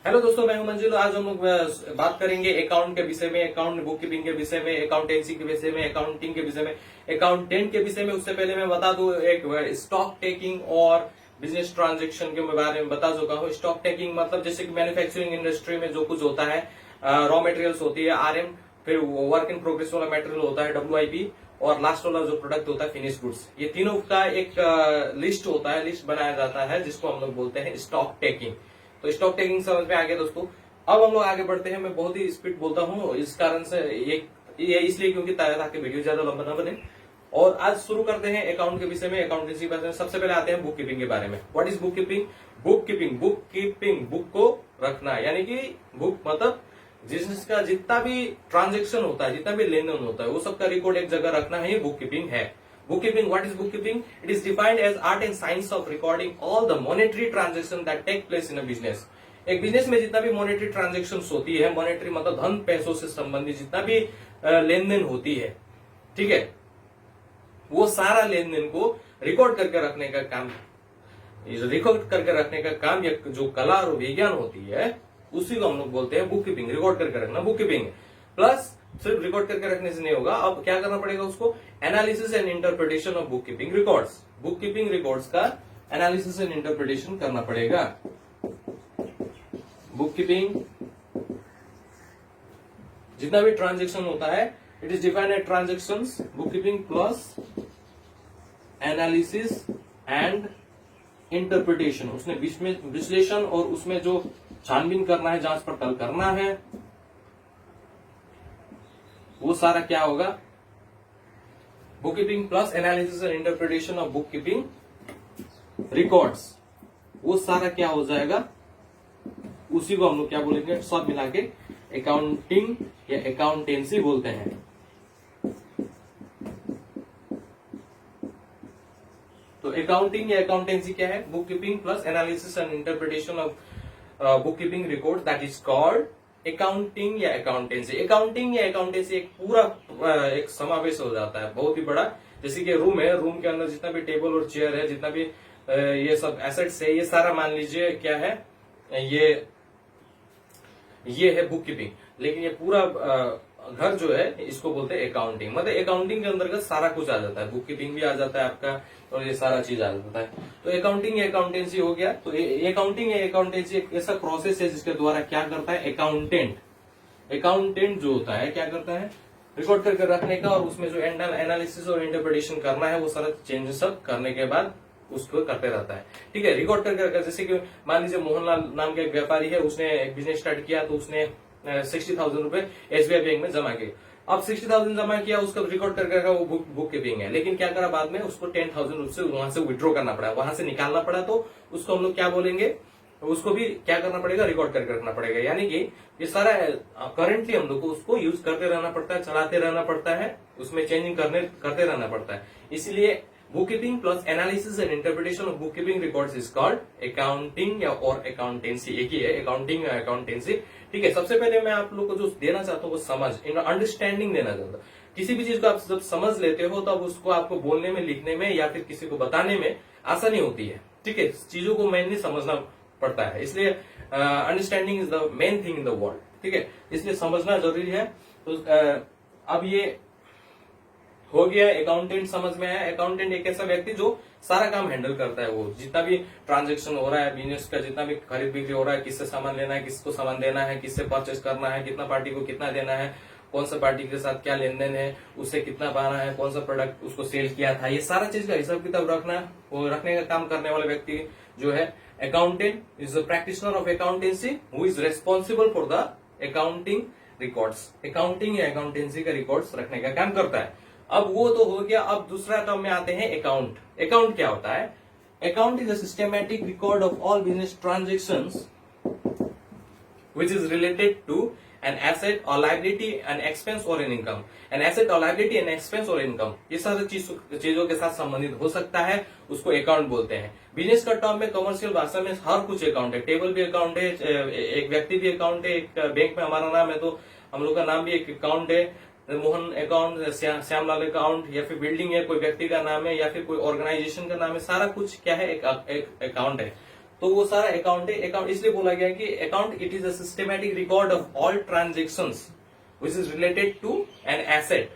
Hello दोस्तों, मैं हूं मंजिल। आज हम लोग बात करेंगे अकाउंट के विषय में, अकाउंट बुक कीपिंग के विषय में, अकाउंटेंसी के विषय में, अकाउंटिंग के विषय में, अकाउंटेंट के विषय में। उससे पहले मैं बता दूं, एक स्टॉक टेकिंग और बिजनेस ट्रांजेक्शन के बारे में बता चुका हूं। स्टॉक टेकिंग मतलब जैसे कि मैन्युफैक्चरिंग इंडस्ट्री में जो कुछ होता है, रॉ मटेरियल्स होती है RM, फिर वर्क इन प्रोग्रेस वाला मटेरियल होता है WIP, और लास्ट वाला जो प्रोडक्ट होता है फिनिश गुड्स। ये तीनों का एक लिस्ट होता है, लिस्ट बनाया जाता है, जिसको हम लोग बोलते हैं स्टॉक टेकिंग। तो स्टॉक टेकिंग समझ में आ गया दोस्तों। अब हम लोग आगे बढ़ते हैं। मैं बहुत ही स्पीड बोलता हूँ, इस कारण से ये इसलिए क्योंकि ताकि वीडियो ज्यादा लंबा ना बने। और आज शुरू करते हैं अकाउंट के विषय में, अकाउंटेंसी के बारे में। सबसे पहले आते हैं बुक कीपिंग के बारे में। What is book keeping? Book keeping book को रखना, यानी कि बुक मतलब जिसका जितना भी ट्रांजेक्शन होता है, जितना भी लेन देन होता है, वो सबका रिकॉर्ड एक जगह रखना है, ये बुक कीपिंग है। Bookkeeping, what is bookkeeping? It is defined as art and science of recording all the monetary transactions that take place in a business. एक बिजनेस में जितना भी मॉनेटरी ट्रांजेक्शन होती है, मॉनेटरी मतलब धन पैसों से संबंधित जितना भी लेन देन होती है, ठीक है, वो सारा लेन देन को रिकॉर्ड करके रखने का काम, रिकॉर्ड करके रखने का काम या जो कला और विज्ञान होती है, उसी को हम लोग बोलते हैं बुक कीपिंग। रिकॉर्ड करके रखना बुक कीपिंग। प्लस सिर्फ रिकॉर्ड करके रखने से नहीं होगा, अब क्या करना पड़ेगा उसको? Analysis and interpretation of book keeping records. Book keeping records का एनालिसिस एंड इंटरप्रिटेशन करना पड़ेगा। बुक कीपिंग जितना भी ट्रांजेक्शन होता है, it is defined as transactions, book keeping plus analysis and interpretation. उसने विश्लेषण और उसमें जो छानबीन करना है, जांच पड़ताल करना है, वो सारा क्या होगा? Book keeping plus analysis and interpretation of book keeping records, वो सारा क्या हो जाएगा? उसी को हम लोग क्या बोलेंगे? सब मिला के अकाउंटिंग या अकाउंटेंसी बोलते हैं। तो अकाउंटिंग या अकाउंटेंसी क्या है? Book keeping plus analysis and interpretation of book keeping record, that is called accounting या अकाउंटेंसी। अकाउंटिंग या अकाउंटेंसी एक पूरा एक समावेश हो जाता है, बहुत ही बड़ा। जैसे कि रूम है, रूम के अंदर जितना भी टेबल और चेयर है, जितना भी ये सब एसेट्स है, ये सारा मान लीजिए क्या है, ये है बुक कीपिंग। लेकिन ये पूरा घर जो है, इसको बोलते हैं अकाउंटिंग। मतलब अकाउंटिंग के अंतर्गत सारा कुछ आ जाता है, बुक कीपिंग भी आ जाता है आपका, और ये सारा चीज आ जाता है। तो अकाउंटिंग या अकाउंटेंसी हो गया। तो अकाउंटिंग या अकाउंटेंसी एक ऐसा प्रोसेस है जिसके द्वारा क्या करता है अकाउंटेंट जो होता है, क्या करता है? रिकॉर्ड करके रखने का, और उसमें जो एनालिसिस और इंटरप्रिटेशन करना है, वो सारा चेंजेस सब करने के बाद उसको करते रहता है। ठीक है, रिकॉर्ड करके रखा। जैसे कि मान लीजिए मोहनलाल नाम का एक व्यापारी है, उसने एक बिजनेस स्टार्ट किया, तो उसने 60,000 रुपए SBI बैंक में जमा किए। अब 60,000 जमा किया, उसका रिकॉर्ड करके रखा, वो बुक कीपिंग है। लेकिन क्या करा बाद में? उसको 10,000 से वहां से विड्रॉ करना पड़ा, वहां से निकालना पड़ा, तो उसको हम लोग क्या बोलेंगे? उसको भी क्या करना पड़ेगा? रिकॉर्ड करके रखना पड़ेगा। यानी कि ये सारा करेंटली हम लोग को उसको यूज करते रहना पड़ता है, चलाते रहना पड़ता है, उसमें चेंजिंग करते रहना पड़ता है। इसलिए book keeping plus analysis and interpretation of book keeping records is called accounting या और अकाउंटेंसी। एक ही है, अकाउंटिंग या अकाउंटेंसी। ठीक है, सबसे पहले मैं आप लोग को जो देना चाहता हूँ वो समझ, अंडरस्टैंडिंग देना चाहता हूँ। किसी भी चीज को आप जब समझ लेते हो, तब उसको आपको बोलने में, लिखने में या फिर किसी को बताने में आसानी होती है। ठीक है, चीजों को मेनली समझना पड़ता है, इसलिए understanding is the main thing in the world. ठीक है, इसलिए समझना जरूरी है। तो अब ये हो गया, अकाउंटेंट समझ में आया। अकाउंटेंट एक ऐसा व्यक्ति जो सारा काम हैंडल करता है, वो जितना भी ट्रांजैक्शन हो रहा है बिजनेस का, जितना भी खरीद बिक्री हो रहा है, किससे सामान लेना है, किसको सामान देना है, किससे परचेस करना है, कितना पार्टी को कितना देना है, कौन सा पार्टी के साथ क्या लेन देन है, उससे कितना पाना है, कौन सा प्रोडक्ट उसको सेल किया था, ये सारा चीज का हिसाब किताब रखना, वो रखने का काम करने वाले व्यक्ति जो है accountant is the practitioner of accountancy who is responsible for the accounting records. Accounting या अकाउंटेंसी का रिकॉर्ड्स रखने का काम करता है। अब वो तो हो गया। अब दूसरा टर्म में आते हैं अकाउंट। अकाउंट क्या होता है? Account is a systematic record of all business transactions which is related to an asset or liability, an expense or an income. An asset or liability, an expense or income. ये सारी चीजों के साथ संबंधित हो सकता है, उसको अकाउंट बोलते हैं। बिजनेस का टर्म में, कमर्शियल भाषा में हर कुछ अकाउंट है। टेबल भी अकाउंट है, एक व्यक्ति भी अकाउंट है, एक बैंक में हमारा नाम है तो हम लोग का नाम भी एक अकाउंट है। मोहन अकाउंट, श्यामलाल अकाउंट, या फिर बिल्डिंग है, कोई व्यक्ति का नाम है, या फिर कोई ऑर्गेनाइजेशन का नाम है, सारा कुछ क्या है? एक अकाउंट है। तो वो सारा अकाउंट है। अकाउंट इसलिए बोला गया कि account it is a systematic record of all transactions which is related to an asset,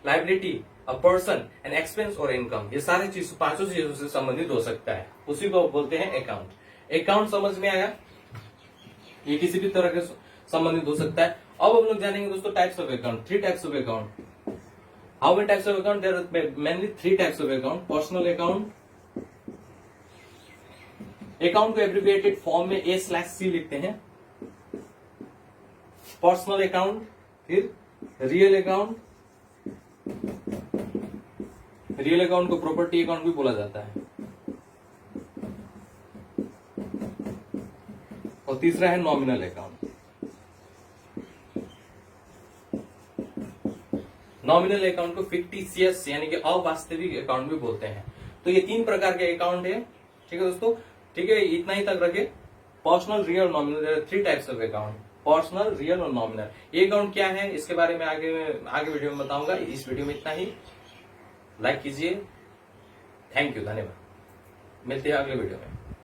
liability, a person, an expense और इनकम। ये सारी चीज पांचों चीजों से संबंधित हो सकता है, उसी को बोलते हैं अकाउंट। अकाउंट समझ में आया? ये किसी भी तरह के संबंधित हो सकता है। अब हम लोग जानेंगे दोस्तों types of account, 3 types of account. How many types of account? There are mainly 3 types of account. Personal account, account को एब्रिविएटेड फॉर्म में A/C लिखते हैं। पर्सनल अकाउंट, फिर रियल अकाउंट। रियल अकाउंट को प्रॉपर्टी अकाउंट भी बोला जाता है। और तीसरा है नॉमिनल अकाउंट। नॉमिनल अकाउंट को फिक्टिशियस यानी कि अवास्तविक अकाउंट भी बोलते हैं। तो ये 3 प्रकार के अकाउंट है। ठीक है दोस्तों, ठीक है, इतना ही तक रखे। Personal, real, nominal, 3 types of account, personal, real और नॉमिनल। ये अकाउंट क्या है इसके बारे में आगे वीडियो में बताऊंगा। इस वीडियो में इतना ही। लाइक कीजिए। थैंक यू, धन्यवाद। मिलते हैं अगले वीडियो में।